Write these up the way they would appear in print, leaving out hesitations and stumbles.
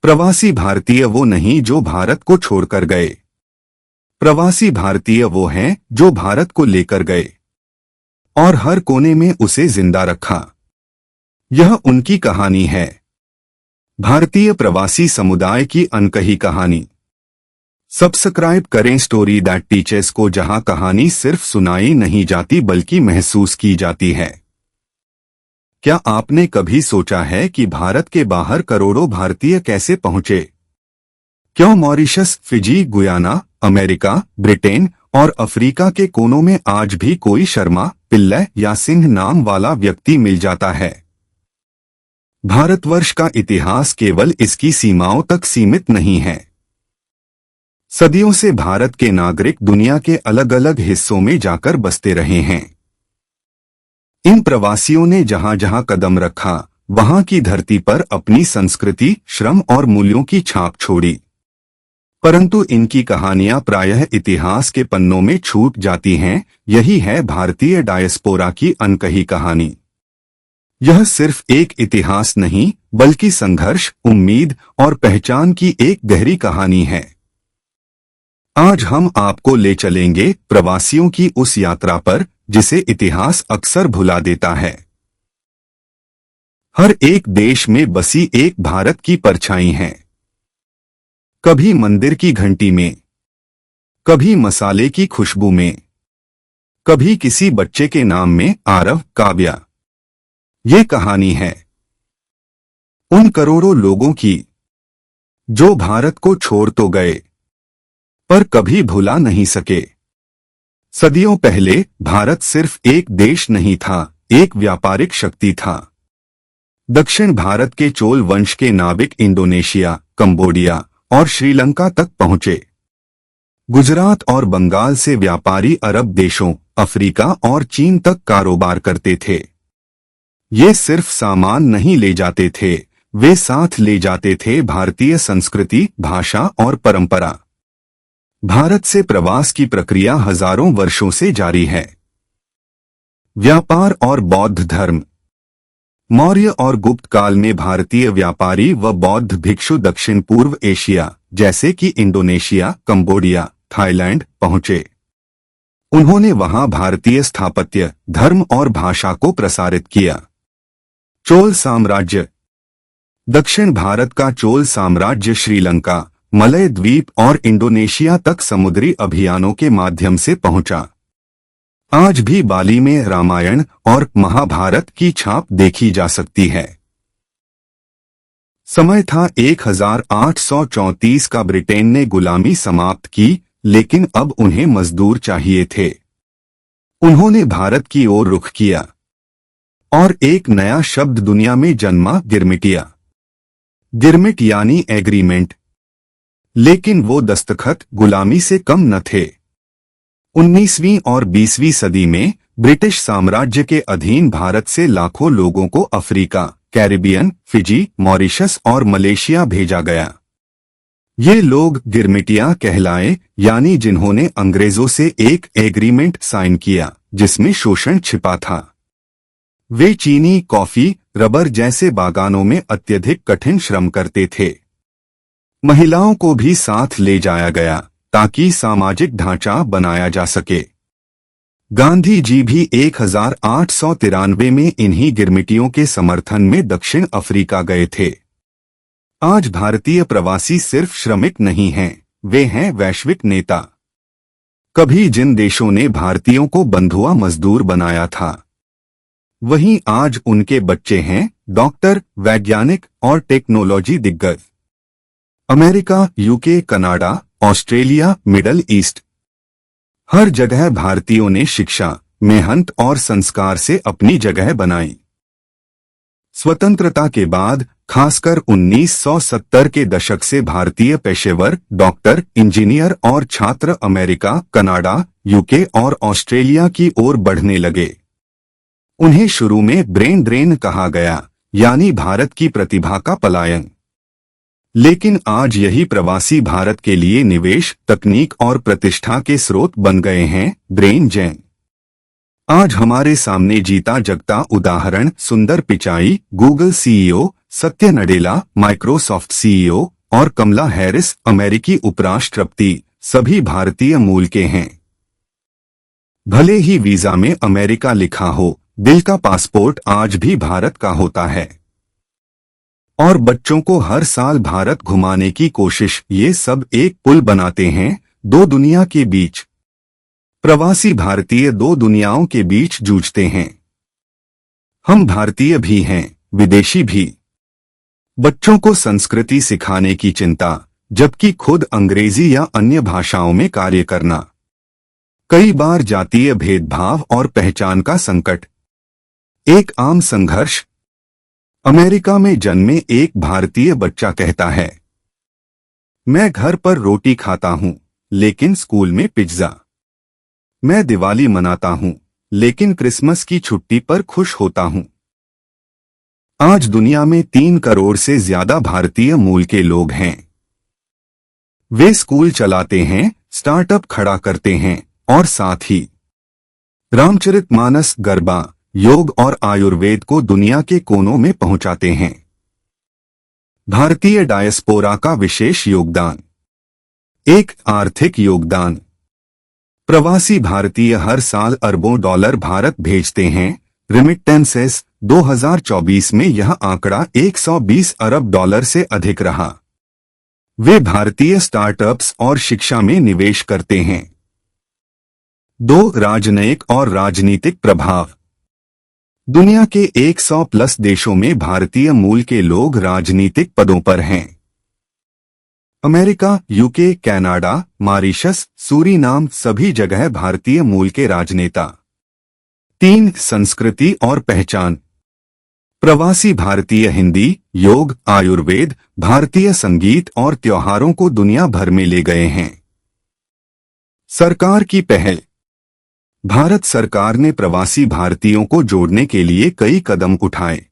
प्रवासी भारतीय वो नहीं जो भारत को छोड़कर गए। प्रवासी भारतीय वो हैं जो भारत को लेकर गए और हर कोने में उसे जिंदा रखा। यह उनकी कहानी है, भारतीय प्रवासी समुदाय की अनकही कहानी। सब्सक्राइब करें स्टोरी दैट टीचर्स को, जहां कहानी सिर्फ सुनाई नहीं जाती बल्कि महसूस की जाती है। क्या आपने कभी सोचा है कि भारत के बाहर करोड़ों भारतीय कैसे पहुंचे? क्यों Mauritius, Fiji, Guyana, America, Britain और अफ्रीका के कोनों में आज भी कोई शर्मा, पिल्लै या सिंह नाम वाला व्यक्ति मिल जाता है? भारतवर्ष का इतिहास केवल इसकी सीमाओं तक सीमित नहीं है। सदियों से भारत के नागरिक दुनिया के अलग अलग हिस्सों में जाकर बसते रहे हैं। इन प्रवासियों ने जहां जहां कदम रखा, वहां की धरती पर अपनी संस्कृति, श्रम और मूल्यों की छाप छोड़ी। परंतु इनकी कहानियां प्रायः इतिहास के पन्नों में छूट जाती हैं। यही है भारतीय डायस्पोरा की अनकही कहानी। यह सिर्फ एक इतिहास नहीं, बल्कि संघर्ष, उम्मीद और पहचान की एक गहरी कहानी है। आज हम आपको ले चलेंगे प्रवासियों की उस यात्रा पर जिसे इतिहास अक्सर भुला देता है। हर एक देश में बसी एक भारत की परछाई है। कभी मंदिर की घंटी में, कभी मसाले की खुशबू में, कभी किसी बच्चे के नाम में आरव, काव्या। ये कहानी है उन करोड़ों लोगों की जो भारत को छोड़ तो गए पर कभी भुला नहीं सके। सदियों पहले भारत सिर्फ एक देश नहीं था, एक व्यापारिक शक्ति था। दक्षिण भारत के चोल वंश के नाविक इंडोनेशिया, कंबोडिया और श्रीलंका तक पहुंचे। गुजरात और बंगाल से व्यापारी अरब देशों, अफ्रीका और चीन तक कारोबार करते थे। ये सिर्फ सामान नहीं ले जाते थे, वे साथ ले जाते थे भारतीय संस्कृति, भाषा और परंपरा। भारत से प्रवास की प्रक्रिया हजारों वर्षों से जारी है। व्यापार और बौद्ध धर्म। मौर्य और गुप्त काल में भारतीय व्यापारी व बौद्ध भिक्षु दक्षिण पूर्व एशिया जैसे कि इंडोनेशिया, कंबोडिया, थाईलैंड पहुंचे। उन्होंने वहां भारतीय स्थापत्य, धर्म और भाषा को प्रसारित किया। चोल साम्राज्य। दक्षिण भारत का चोल साम्राज्य श्रीलंका, मलय द्वीप और इंडोनेशिया तक समुद्री अभियानों के माध्यम से पहुंचा। आज भी बाली में रामायण और महाभारत की छाप देखी जा सकती है। समय था 1834 का। ब्रिटेन ने गुलामी समाप्त की, लेकिन अब उन्हें मजदूर चाहिए थे। उन्होंने भारत की ओर रुख किया और एक नया शब्द दुनिया में जन्मा, गिरमिटिया। गिरमिट यानी एग्रीमेंट। लेकिन वो दस्तखत गुलामी से कम न थे। 19वीं और 20वीं सदी में ब्रिटिश साम्राज्य के अधीन भारत से लाखों लोगों को अफ्रीका, कैरिबियन, फिजी, मॉरिशस और मलेशिया भेजा गया। ये लोग गिरमिटिया कहलाए, यानी जिन्होंने अंग्रेजों से एक एग्रीमेंट साइन किया जिसमें शोषण छिपा था। वे चीनी, कॉफी, रबर जैसे बागानों में अत्यधिक कठिन श्रम करते थे। महिलाओं को भी साथ ले जाया गया ताकि सामाजिक ढांचा बनाया जा सके। गांधी जी भी 1893 में इन्हीं गिरमिटियों के समर्थन में दक्षिण अफ्रीका गए थे। आज भारतीय प्रवासी सिर्फ श्रमिक नहीं हैं, वे हैं वैश्विक नेता। कभी जिन देशों ने भारतीयों को बंधुआ मजदूर बनाया था, वहीं आज उनके बच्चे हैं डॉक्टर, वैज्ञानिक और टेक्नोलॉजी दिग्गज। America, UK, Canada, Australia, middle east, हर जगह भारतीयों ने शिक्षा, मेहनत और संस्कार से अपनी जगह बनाई। स्वतंत्रता के बाद खासकर 1970 के दशक से भारतीय पेशेवर, डॉक्टर, इंजीनियर और छात्र अमेरिका, कनाडा, यूके और ऑस्ट्रेलिया की ओर बढ़ने लगे। उन्हें शुरू में ब्रेन ड्रेन कहा गया, यानी भारत की प्रतिभा का पलायन। लेकिन आज यही प्रवासी भारत के लिए निवेश, तकनीक और प्रतिष्ठा के स्रोत बन गए हैं। ब्रेन जैन। आज हमारे सामने जीता जगता उदाहरण सुंदर पिचाई, गूगल सीईओ, सत्य नडेला, माइक्रोसॉफ्ट सीईओ, और कमला हैरिस अमेरिकी उपराष्ट्रपति सभी भारतीय मूल के हैं। भले ही वीजा में अमेरिका लिखा हो, दिल का पासपोर्ट आज भी भारत का होता है। और बच्चों को हर साल भारत घुमाने की कोशिश, ये सब एक पुल बनाते हैं दो दुनिया के बीच। प्रवासी भारतीय दो दुनियाओं के बीच जूझते हैं। हम भारतीय भी हैं, विदेशी भी। बच्चों को संस्कृति सिखाने की चिंता, जबकि खुद अंग्रेजी या अन्य भाषाओं में कार्य करना। कई बार जातीय भेदभाव और पहचान का संकट। एक आम संघर्ष। अमेरिका में जन्मे एक भारतीय बच्चा कहता है, मैं घर पर रोटी खाता हूं, लेकिन स्कूल में पिज्जा। मैं दिवाली मनाता हूं, लेकिन क्रिसमस की छुट्टी पर खुश होता हूं। आज दुनिया में 3 करोड़ से ज्यादा भारतीय मूल के लोग हैं। वे स्कूल चलाते हैं, स्टार्टअप खड़ा करते हैं और साथ ही रामचरितमानस, गरबा, योग और आयुर्वेद को दुनिया के कोनों में पहुंचाते हैं। भारतीय डायस्पोरा का विशेष योगदान। एक, आर्थिक योगदान। प्रवासी भारतीय हर साल अरबों डॉलर भारत भेजते हैं। रिमिटेंसेस 2024 में यह आंकड़ा 120 अरब डॉलर से अधिक रहा। वे भारतीय स्टार्टअप्स और शिक्षा में निवेश करते हैं। 2, राजनयिक और राजनीतिक प्रभाव। दुनिया के 100 प्लस देशों में भारतीय मूल के लोग राजनीतिक पदों पर हैं। America, UK, Canada, Mauritius, Suriname, सभी जगह भारतीय मूल के राजनेता। 3, संस्कृति और पहचान। प्रवासी भारतीय हिंदी, योग, आयुर्वेद, भारतीय संगीत और त्योहारों को दुनिया भर में ले गए हैं। सरकार की पहल। भारत सरकार ने प्रवासी भारतीयों को जोड़ने के लिए कई कदम उठाए।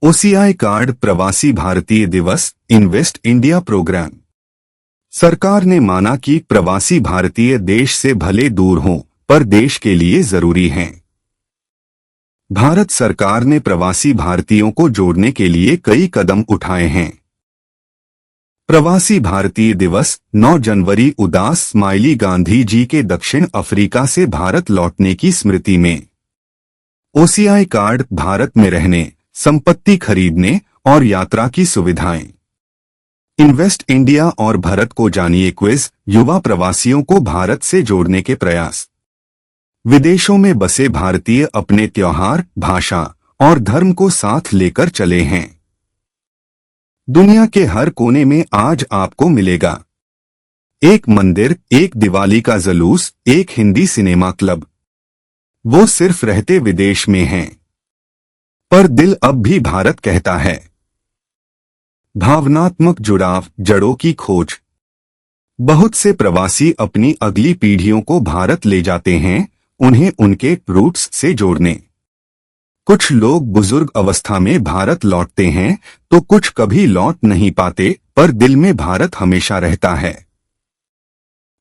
ओसीआई कार्ड, प्रवासी भारतीय दिवस, इन्वेस्ट इंडिया प्रोग्राम। सरकार ने माना कि प्रवासी भारतीय देश से भले दूर हों, पर देश के लिए जरूरी हैं। भारत सरकार ने प्रवासी भारतीयों को जोड़ने के लिए कई कदम उठाए हैं। प्रवासी भारतीय दिवस 9 जनवरी उदास स्माइली गांधी जी के दक्षिण अफ्रीका से भारत लौटने की स्मृति में। ओसीआई कार्ड, भारत में रहने, संपत्ति खरीदने और यात्रा की सुविधाएं। इन्वेस्ट इंडिया और भारत को जानिए क्विज, युवा प्रवासियों को भारत से जोड़ने के प्रयास। विदेशों में बसे भारतीय अपने त्योहार, भाषा और धर्म को साथ लेकर चले हैं। दुनिया के हर कोने में आज आपको मिलेगा एक मंदिर, एक दिवाली का जुलूस, एक हिंदी सिनेमा क्लब। वो सिर्फ रहते विदेश में हैं, पर दिल अब भी भारत कहता है। भावनात्मक जुड़ाव, जड़ों की खोज। बहुत से प्रवासी अपनी अगली पीढ़ियों को भारत ले जाते हैं, उन्हें उनके रूट्स से जोड़ने। कुछ लोग बुजुर्ग अवस्था में भारत लौटते हैं, तो कुछ कभी लौट नहीं पाते, पर दिल में भारत हमेशा रहता है।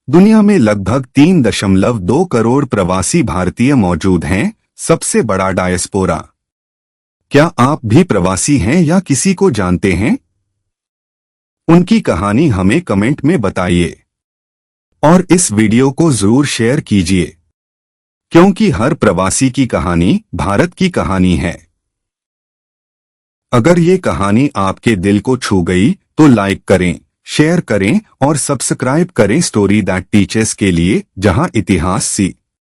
दुनिया में लगभग 3.2 करोड़ प्रवासी भारतीय मौजूद हैं, सबसे बड़ा डायस्पोरा। क्या आप भी प्रवासी हैं या किसी को जानते हैं? उनकी कहानी हमें कमेंट में बताइए और इस वीडियो को जरूर शेयर कीजिए, क्योंकि हर प्रवासी की कहानी भारत की कहानी है। अगर ये कहानी आपके दिल को छू गई तो लाइक करें, शेयर करें और सब्सक्राइब करें स्टोरी दैट टीचर्स के लिए, जहां इतिहास सी